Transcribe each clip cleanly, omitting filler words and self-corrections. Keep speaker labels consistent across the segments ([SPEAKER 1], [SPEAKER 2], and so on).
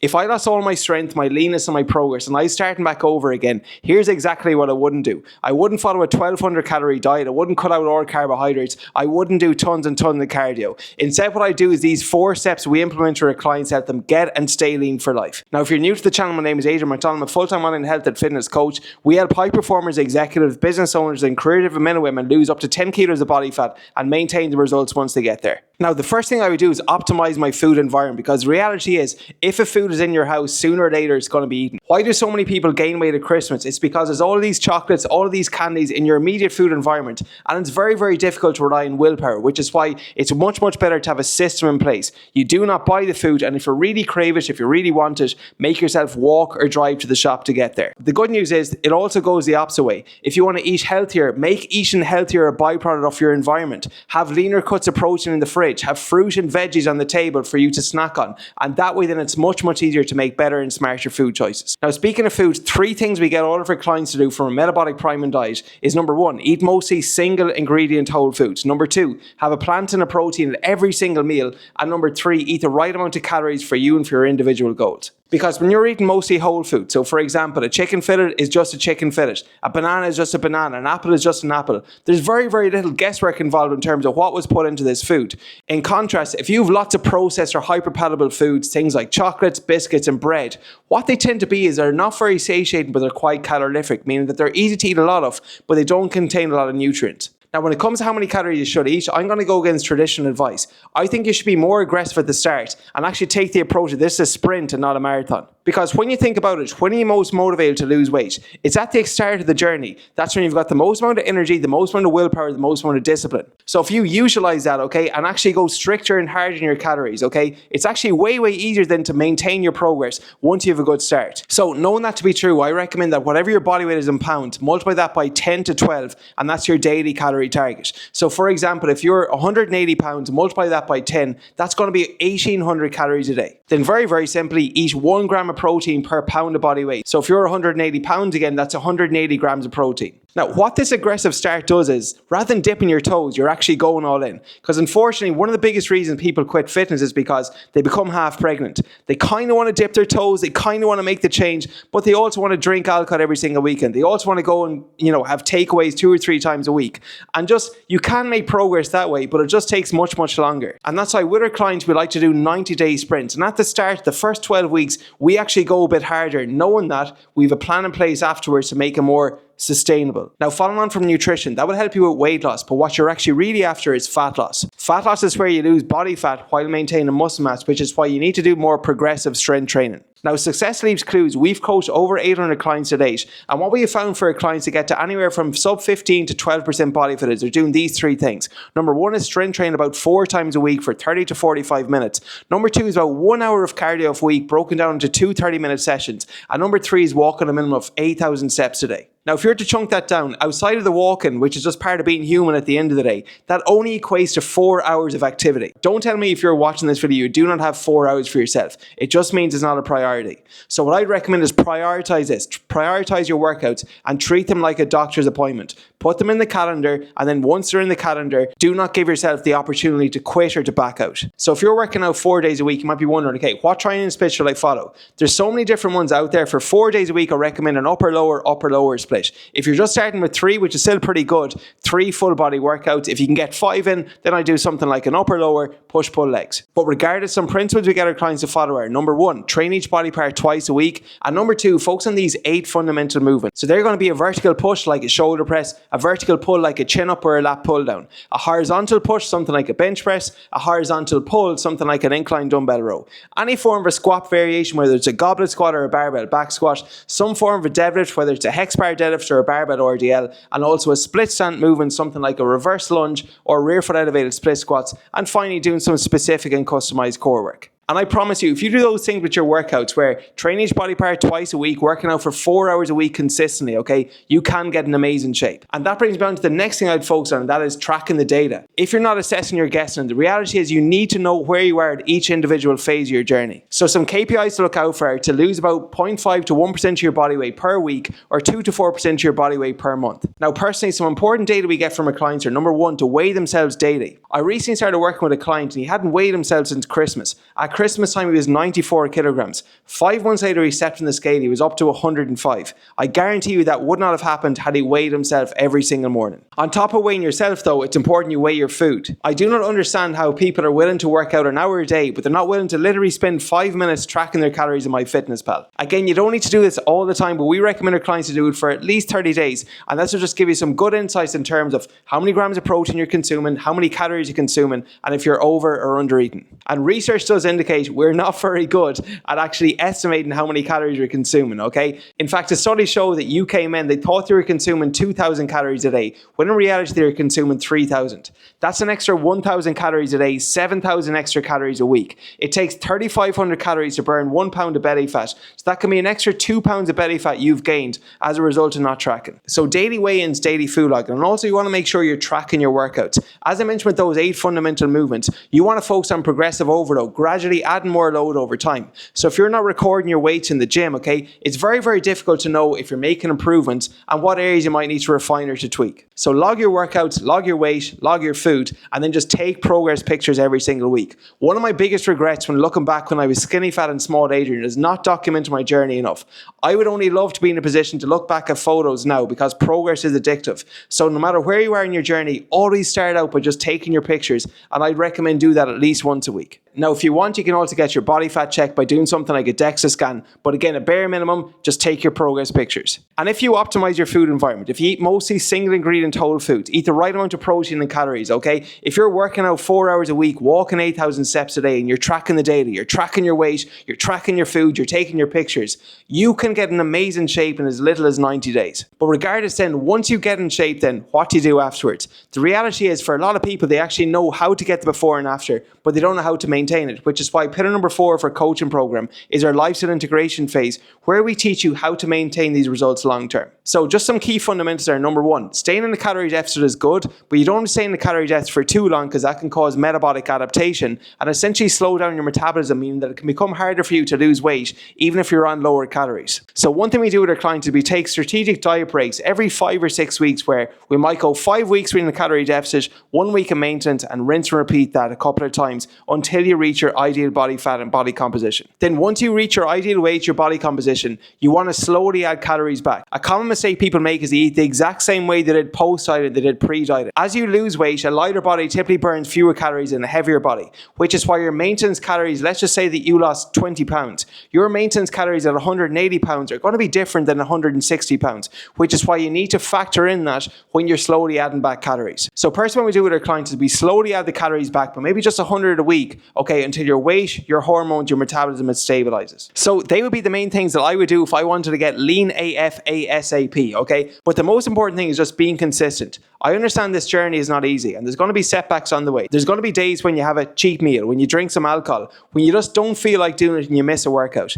[SPEAKER 1] If I lost all my strength, my leanness and my progress and I was starting back over again, here's exactly what I wouldn't do. I wouldn't follow a 1200 calorie diet. I wouldn't cut out all carbohydrates. I wouldn't do tons and tons of cardio. Instead, what I do is these 4 steps we implement to our clients help them get and stay lean for life. Now, if you're new to the channel, my name is Adrian McDonald. I'm a full-time online health and fitness coach. We help high performers, executives, business owners and career-driven men and women lose up to 10 kilos of body fat and maintain the results once they get there. Now, the first thing I would do is optimize my food environment, because the reality is, if a food is in your house, sooner or later it's going to be eaten. Why do so many people gain weight at Christmas? It's because there's all of these chocolates, all of these candies in your immediate food environment, and it's very, very difficult to rely on willpower, which is why it's much, much better to have a system in place. You do not buy the food, and if you really crave it, if you really want it, make yourself walk or drive to the shop to get there. The good news is, it also goes the opposite way. If you want to eat healthier, make eating healthier a byproduct of your environment. Have leaner cuts of protein in the fridge. Have fruit and veggies on the table for you to snack on. And that way then it's much, much easier to make better and smarter food choices. Now, speaking of food, 3 things we get all of our clients to do from a metabolic priming diet is: number 1, eat mostly single ingredient whole foods. Number 2, have a plant and a protein at every single meal. And number 3, eat the right amount of calories for you and for your individual goals. Because when you're eating mostly whole food, so for example, a chicken fillet is just a chicken fillet, a banana is just a banana, an apple is just an apple. There's very, very little guesswork involved in terms of what was put into this food. In contrast, if you have lots of processed or hyperpalatable foods, things like chocolates, biscuits and bread, what they tend to be is they're not very satiating, but they're quite calorific, meaning that they're easy to eat a lot of, but they don't contain a lot of nutrients. Now, when it comes to how many calories you should eat, I'm going to go against traditional advice. I think you should be more aggressive at the start and actually take the approach that this is a sprint and not a marathon. Because when you think about it, when are you most motivated to lose weight? It's at the start of the journey. That's when you've got the most amount of energy, the most amount of willpower, the most amount of discipline. So if you utilize that, okay, and actually go stricter and harder in your calories, okay, it's actually way, way easier than to maintain your progress once you have a good start. So knowing that to be true, I recommend that whatever your body weight is in pounds, multiply that by 10 to 12, and that's your daily calorie target. So for example, if you're 180 pounds, multiply that by 10, that's going to be 1800 calories a day. Then very, very simply, eat 1 gram of protein per pound of body weight. So if you're 180 pounds again, that's 180 grams of protein. Now, what this aggressive start does is, rather than dipping your toes, you're actually going all in. Because unfortunately, one of the biggest reasons people quit fitness is because they become half pregnant. They kind of want to dip their toes, they kind of want to make the change, but they also want to drink alcohol every single weekend. They also want to go and, have takeaways 2 or 3 times a week. And you can make progress that way, but it just takes much, much longer. And that's why with our clients, we like to do 90-day sprints. And at the start, the first 12 weeks, we actually go a bit harder, knowing that we have a plan in place afterwards to make it more sustainable. Now, following on from nutrition, that will help you with weight loss, but what you're actually really after is fat loss. Fat loss is where you lose body fat while maintaining muscle mass, which is why you need to do more progressive strength training. Now, success leaves clues. We've coached over 800 clients to date, and what we have found for our clients to get to anywhere from sub 15 to 12% body fat is they're doing these 3 things. Number 1 is strength training about 4 times a week for 30 to 45 minutes. Number 2 is about 1 hour of cardio a week broken down into 2 30-minute sessions. And number 3 is walking a minimum of 8,000 steps a day. Now, if you were to chunk that down, outside of the walking, which is just part of being human at the end of the day, that only equates to 4 hours of activity. Don't tell me if you're watching this video, you do not have 4 hours for yourself. It just means it's not a priority. So what I'd recommend is prioritize this. Prioritize your workouts and treat them like a doctor's appointment. Put them in the calendar, and then once they're in the calendar, do not give yourself the opportunity to quit or to back out. So if you're working out 4 days a week, you might be wondering, okay, what training split should I follow? There's so many different ones out there. For 4 days a week, I recommend an upper lower split. If you're just starting with 3, which is still pretty good, 3 full body workouts. If you can get 5 in, then I do something like an upper lower, push pull legs. But regardless, some principles we get our clients to follow are: number 1, train each body part twice a week, and number 2, focus on these 8 fundamental movements. So they're going to be a vertical push like a shoulder press, a vertical pull like a chin up or a lat pull down, a horizontal push, something like a bench press, a horizontal pull, something like an incline dumbbell row, any form of a squat variation, whether it's a goblet squat or a barbell back squat, some form of a deadlift, whether it's a hex bar deadlift or a barbell RDL, and also a split stand movement, something like a reverse lunge or rear foot elevated split squats, and finally doing some specific and customized core work. And I promise you, if you do those things with your workouts, where train each body part twice a week, working out for 4 hours a week consistently, okay, you can get in amazing shape. And that brings me on to the next thing I'd focus on, and that is tracking the data. If you're not assessing your guessing, the reality is you need to know where you are at each individual phase of your journey. So some KPIs to look out for are to lose about 0.5 to 1% of your body weight per week, or 2 to 4% of your body weight per month. Now, personally, some important data we get from our clients are: number 1, to weigh themselves daily. I recently started working with a client and he hadn't weighed himself since Christmas. At Christmas time, he was 94 kilograms. 5 months later, he stepped on the scale, he was up to 105. I guarantee you that would not have happened had he weighed himself every single morning. On top of weighing yourself though, it's important you weigh your food. I do not understand how people are willing to work out an hour a day, but they're not willing to literally spend 5 minutes tracking their calories in MyFitnessPal. Again, you don't need to do this all the time, but we recommend our clients to do it for at least 30 days. And this will just give you some good insights in terms of how many grams of protein you're consuming, how many calories you're consuming, and if you're over or under eating. And research does indicate we're not very good at actually estimating how many calories you're consuming, okay? In fact, a study showed that UK men, they thought they were consuming 2,000 calories a day, when in reality they were consuming 3,000. That's an extra 1,000 calories a day, 7,000 extra calories a week. It takes 3,500 calories to burn 1 pound of belly fat, so that can be an extra 2 pounds of belly fat you've gained as a result of not tracking. So daily weigh-ins, daily food logging, and also you want to make sure you're tracking your workouts. As I mentioned with those 8 fundamental movements, you want to focus on progressive overload, gradually adding more load over time. So if you're not recording your weights in the gym, okay, it's very, very difficult to know if you're making improvements and what areas you might need to refine or to tweak. So log your workouts, log your weight, log your food, and then just take progress pictures every single week. One of my biggest regrets when looking back when I was skinny fat and small Adrian is not documenting my journey enough. I would only love to be in a position to look back at photos now because progress is addictive. So no matter where you are in your journey, always start out by just taking your pictures, and I'd recommend do that at least once a week. Now, if you want, you can also get your body fat checked by doing something like a DEXA scan, but again, a bare minimum, just take your progress pictures. And if you optimize your food environment, if you eat mostly single ingredient whole foods, eat the right amount of protein and calories, okay? If you're working out 4 hours a week, walking 8,000 steps a day, and you're tracking the data, you're tracking your weight, you're tracking your food, you're taking your pictures, you can get in amazing shape in as little as 90 days. But regardless then, once you get in shape then, what do you do afterwards? The reality is for a lot of people, they actually know how to get the before and after, but they don't know how to maintain it, which is why pillar number 4 of our coaching program is our lifestyle integration phase, where we teach you how to maintain these results long term. So just some key fundamentals are: number 1, staying in a calorie deficit is good, but you don't want to stay in a calorie deficit for too long because that can cause metabolic adaptation and essentially slow down your metabolism, meaning that it can become harder for you to lose weight even if you're on lower calories. So one thing we do with our clients is we take strategic diet breaks every 5 or 6 weeks, where we might go 5 weeks in a calorie deficit, 1 week in maintenance, and rinse and repeat that a couple of times until you reach your ideal body fat and body composition. Then once you reach your ideal weight, your body composition, you want to slowly add calories back. A common mistake people make is they eat the exact same way they did post-diet they did pre-diet. As you lose weight, a lighter body typically burns fewer calories than a heavier body, which is why your maintenance calories, let's just say that you lost 20 pounds, your maintenance calories at 180 pounds are going to be different than 160 pounds, which is why you need to factor in that when you're slowly adding back calories. So personally, what we do with our clients is we slowly add the calories back, but maybe just 100 a week, okay, until your weight, your hormones, your metabolism, it stabilizes. So they would be the main things that I would do if I wanted to get lean AF ASAP, okay? But the most important thing is just being consistent. I understand this journey is not easy and there's going to be setbacks on the way. There's going to be days when you have a cheat meal, when you drink some alcohol, when you just don't feel like doing it and you miss a workout.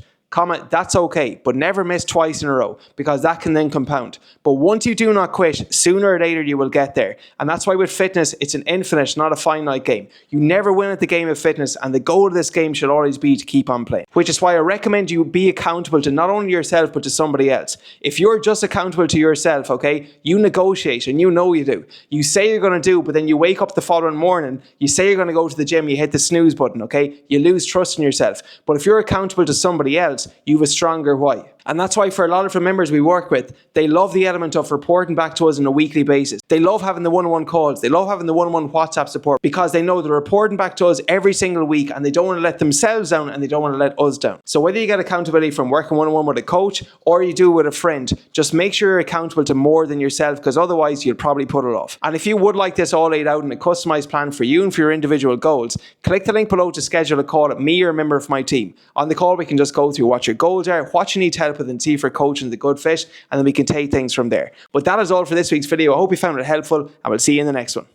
[SPEAKER 1] That's okay, but never miss twice in a row because that can then compound. But once you do not quit, sooner or later you will get there. And that's why with fitness, it's an infinite, not a finite game. You never win at the game of fitness, and the goal of this game should always be to keep on playing. Which is why I recommend you be accountable to not only yourself, but to somebody else. If you're just accountable to yourself, okay, you negotiate, and you know you do. You say you're going to do, but then you wake up the following morning, you say you're going to go to the gym, you hit the snooze button, okay? You lose trust in yourself. But if you're accountable to somebody else, you have a stronger why. And that's why for a lot of the members we work with, they love the element of reporting back to us on a weekly basis. They love having the one-on-one calls. They love having the one-on-one WhatsApp support because they know they're reporting back to us every single week and they don't want to let themselves down and they don't want to let us down. So whether you get accountability from working one-on-one with a coach or you do it with a friend, just make sure you're accountable to more than yourself, because otherwise you'll probably put it off. And if you would like this all laid out in a customized plan for you and for your individual goals, click the link below to schedule a call at me or a member of my team. On the call, we can just go through what your goals are, what you need help with, and see if your coaching is a good fit, and then we can take things from there. But that is all for this week's video. I hope you found it helpful, and we'll see you in the next one.